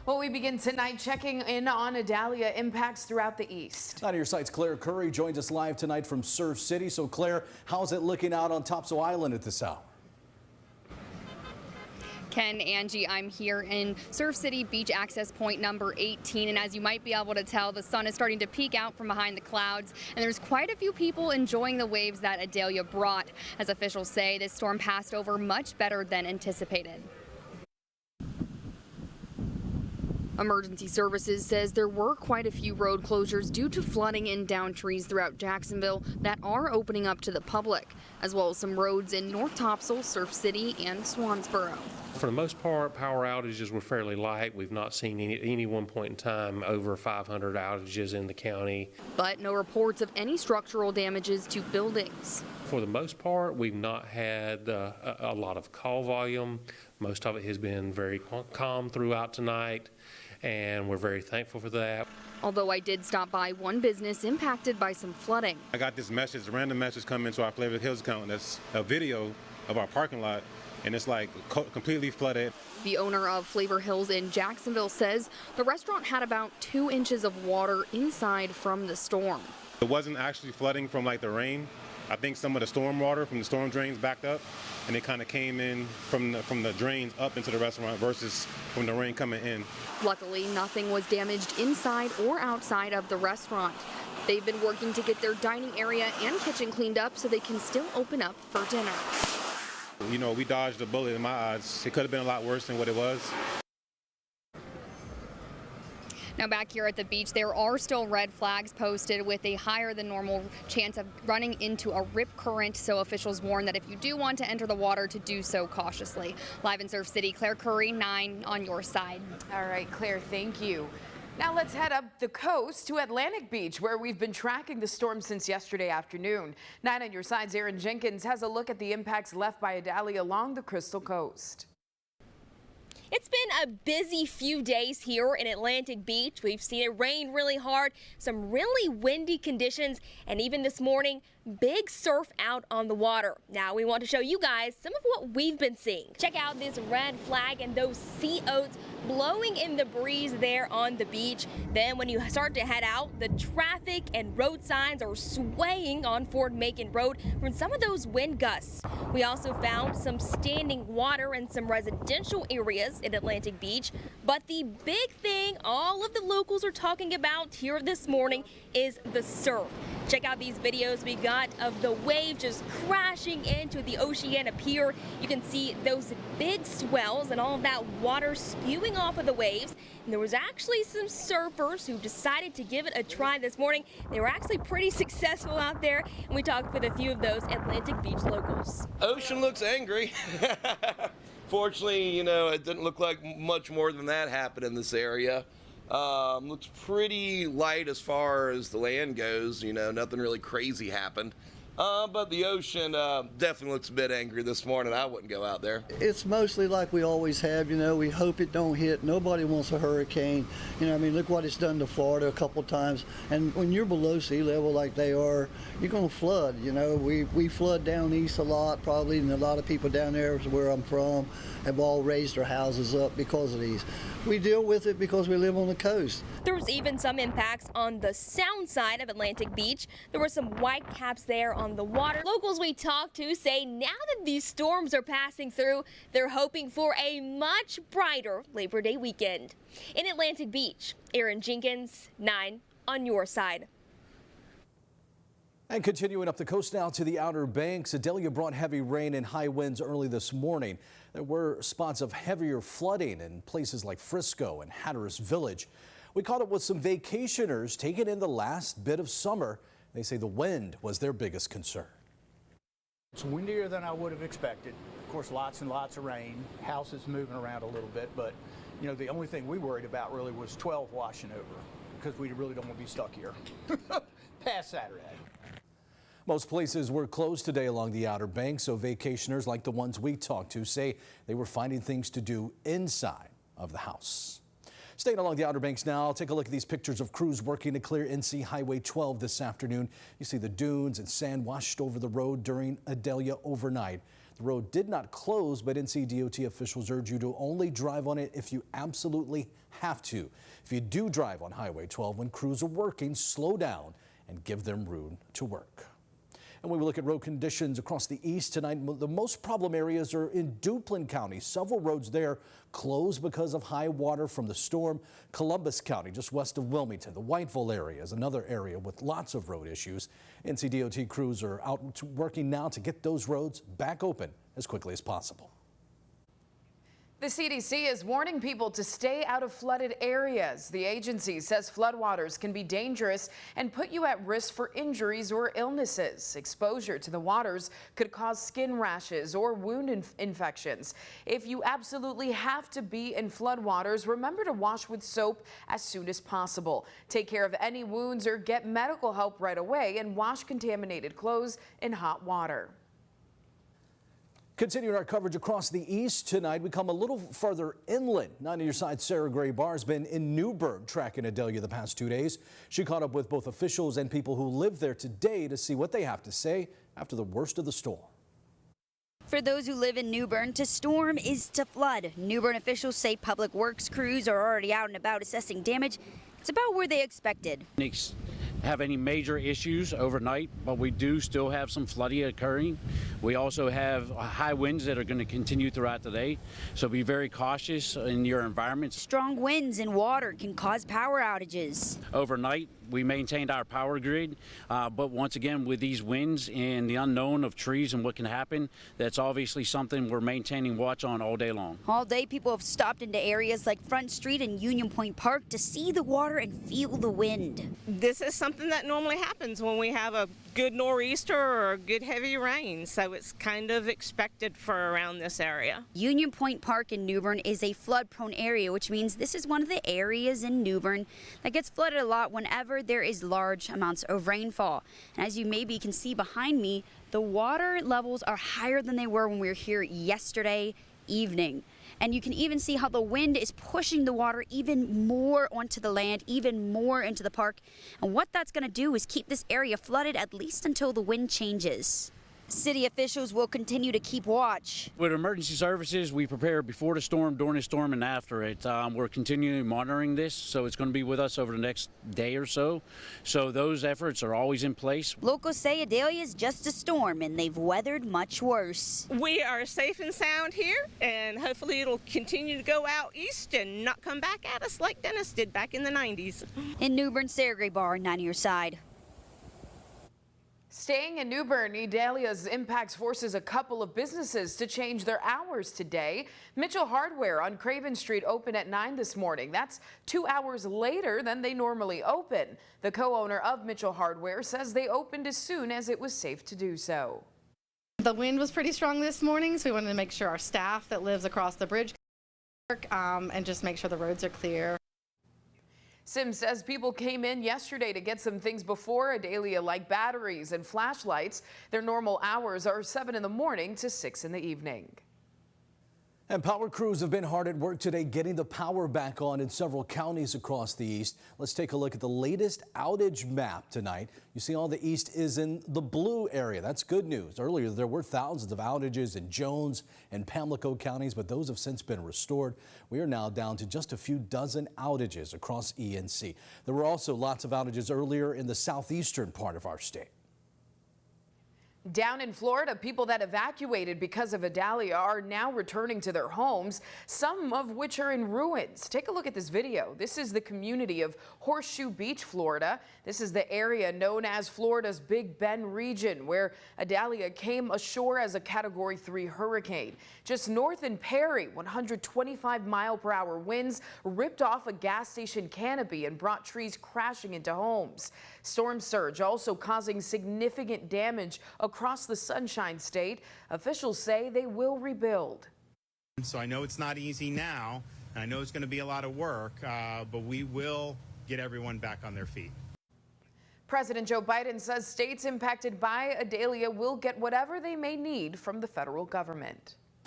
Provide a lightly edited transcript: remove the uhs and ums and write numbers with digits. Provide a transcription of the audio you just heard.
Well, we begin tonight checking in on Idalia impacts throughout the east. Out of your sites, Claire Curry joins us live tonight from Surf City. So Claire, how's it looking out on Topsail Island at this hour? Ken, Angie, I'm here in Surf City Beach access point number 18, and as you might be able to tell, the sun is starting to peek out from behind the clouds, and there's quite a few people enjoying the waves that Idalia brought. As officials say, this storm passed over much better than anticipated. Emergency Services says there were quite a few road closures due to flooding and downed trees throughout Jacksonville that are opening up to the public, as well as some roads in North Topsail, Surf City, and Swansboro. For the most part, power outages were fairly light. We've not seen any one point in time over 500 outages in the county. But no reports of any structural damages to buildings. For the most part, we've not had a lot of call volume. Most of it has been very calm throughout tonight, and we're very thankful for that. Although I did stop by one business impacted by some flooding. I got this message, a random message come into our Flavor Hills account. That's a video of our parking lot, and it's like completely flooded. The owner of Flavor Hills in Jacksonville says the restaurant had about 2 inches of water inside from the storm. It wasn't actually flooding from like the rain. I think some of the storm water from the storm drains backed up, and it kind of came in from the drains up into the restaurant versus from the rain coming in. Luckily, nothing was damaged inside or outside of the restaurant. They've been working to get their dining area and kitchen cleaned up so they can still open up for dinner. You know, we dodged a bullet in my eyes. It could have been a lot worse than what it was. Now back here at the beach, there are still red flags posted with a higher than normal chance of running into a rip current. So officials warn that if you do want to enter the water, to do so cautiously. Live in Surf City, Claire Curry, 9 on your side. All right, Claire, thank you. Now let's head up the coast to Atlantic Beach, where we've been tracking the storm since yesterday afternoon. 9 on your side's Aaron Jenkins has a look at the impacts left by Idalia along the Crystal Coast. It's been a busy few days here in Atlantic Beach. We've seen it rain really hard, some really windy conditions, and even this morning, big surf out on the water. Now we want to show you guys some of what we've been seeing. Check out this red flag and those sea oats blowing in the breeze there on the beach. Then when you start to head out, the traffic and road signs are swaying on Fort Macon Road from some of those wind gusts. We also found some standing water in some residential areas in Atlantic Beach. But the big thing all of the locals are talking about here this morning is the surf. Check out these videos we got of the wave just crashing into the Oceana Pier. You can see those big swells and all of that water spewing off of the waves. And there was actually some surfers who decided to give it a try this morning. They were actually pretty successful out there, and we talked with a few of those Atlantic Beach locals. Ocean looks angry. Fortunately, you know, it didn't look like much more than that happened in this area. Looks pretty light as far as the land goes, you know, nothing really crazy happened. But the ocean definitely looks a bit angry this morning. I wouldn't go out there. It's mostly like we always have, you know, we hope it don't hit. Nobody wants a hurricane. You know, I mean, look what it's done to Florida a couple times. And when you're below sea level like they are, you're going to flood, you know. We flood down east a lot probably, and a lot of people down there where I'm from have all raised their houses up because of these. We deal with it because we live on the coast. There was even some impacts on the sound side of Atlantic Beach. There were some white caps there on the water. Locals we talked to say now that these storms are passing through, they're hoping for a much brighter Labor Day weekend. In Atlantic Beach, Aaron Jenkins, 9 on your side. And continuing up the coast now to the Outer Banks, Idalia brought heavy rain and high winds early this morning. There were spots of heavier flooding in places like Frisco and Hatteras Village. We caught up with some vacationers taking in the last bit of summer. They say the wind was their biggest concern. It's windier than I would have expected. Of course, lots and lots of rain. Houses moving around a little bit, but you know, the only thing we worried about really was 12 washing over, because we really don't want to be stuck here past Saturday. Most places were closed today along the Outer Banks, so vacationers like the ones we talked to say they were finding things to do inside of the house. Staying along the Outer Banks now, take a look at these pictures of crews working to clear NC Highway 12 this afternoon. You see the dunes and sand washed over the road during Idalia overnight. The road did not close, but NCDOT officials urge you to only drive on it if you absolutely have to. If you do drive on Highway 12 when crews are working, slow down and give them room to work. And when we look at road conditions across the east tonight, the most problem areas are in Duplin County. Several roads there closed because of high water from the storm. Columbus County, just west of Wilmington. The Whiteville area is another area with lots of road issues. NCDOT crews are out working now to get those roads back open as quickly as possible. The CDC is warning people to stay out of flooded areas. The agency says floodwaters can be dangerous and put you at risk for injuries or illnesses. Exposure to the waters could cause skin rashes or wound infections. If you absolutely have to be in floodwaters, remember to wash with soap as soon as possible. Take care of any wounds or get medical help right away, and wash contaminated clothes in hot water. Continuing our coverage across the east tonight, we come a little further inland. 9 on your side, Sarah Gray-Barr has been in Newburgh tracking Idalia the past 2 days. She caught up with both officials and people who live there today to see what they have to say after the worst of the storm. For those who live in Newbern, to storm is to flood. Newbern officials say public works crews are already out and about assessing damage. It's about where they expected. Have any major issues overnight, but we do still have some flooding occurring. We also have high winds that are going to continue throughout the day, so be very cautious in your environment. Strong winds and water can cause power outages. Overnight, we maintained our power grid, but once again, with these winds and the unknown of trees and what can happen, that's obviously something we're maintaining watch on all day long. All day, people have stopped into areas like Front Street and Union Point Park to see the water and feel the wind. This is something that normally happens when we have a good nor'easter or a good heavy rain, so it's kind of expected for around this area. Union Point Park in Newbern is a flood-prone area, which means this is one of the areas in Newbern that gets flooded a lot whenever there is large amounts of rainfall. And as you maybe can see behind me, the water levels are higher than they were when we were here yesterday evening. And you can even see how the wind is pushing the water even more onto the land, even more into the park. And what that's going to do is keep this area flooded at least until the wind changes. City officials will continue to keep watch. With emergency services, we prepare before the storm, during the storm, and after it. We're continuing monitoring this, so it's going to be with us over the next day or so. So those efforts are always in place. Locals say Idalia is just a storm, and they've weathered much worse. We are safe and sound here, and hopefully it'll continue to go out east and not come back at us like Dennis did back in the 90s. In Newbern, Sarah Gray-Barr, 9 on your side. Staying in Newbern, Idalia's impacts forces a couple of businesses to change their hours today. Mitchell Hardware on Craven Street opened at 9 this morning. That's 2 hours later than they normally open. The co-owner of Mitchell Hardware says they opened as soon as it was safe to do so. The wind was pretty strong this morning, so we wanted to make sure our staff that lives across the bridge can work and just make sure the roads are clear. Sims says people came in yesterday to get some things before Idalia, like batteries and flashlights. Their normal hours are 7 in the morning to 6 in the evening. And power crews have been hard at work today getting the power back on in several counties across the east. Let's take a look at the latest outage map tonight. You see all the east is in the blue area. That's good news. Earlier there were thousands of outages in Jones and Pamlico counties, but those have since been restored. We are now down to just a few dozen outages across ENC. There were also lots of outages earlier in the southeastern part of our state. Down in Florida, people that evacuated because of Idalia are now returning to their homes, some of which are in ruins. Take a look at this video. This is the community of Horseshoe Beach, Florida. This is the area known as Florida's Big Bend region, where Idalia came ashore as a Category 3 hurricane. Just north in Perry, 125-mile-per-hour winds ripped off a gas station canopy and brought trees crashing into homes. Storm surge also causing significant damage across the Sunshine State. Officials say they will rebuild. So I know it's not easy now, and I know it's going to be a lot of work, but we will get everyone back on their feet. President Joe Biden says states impacted by Idalia will get whatever they may need from the federal government.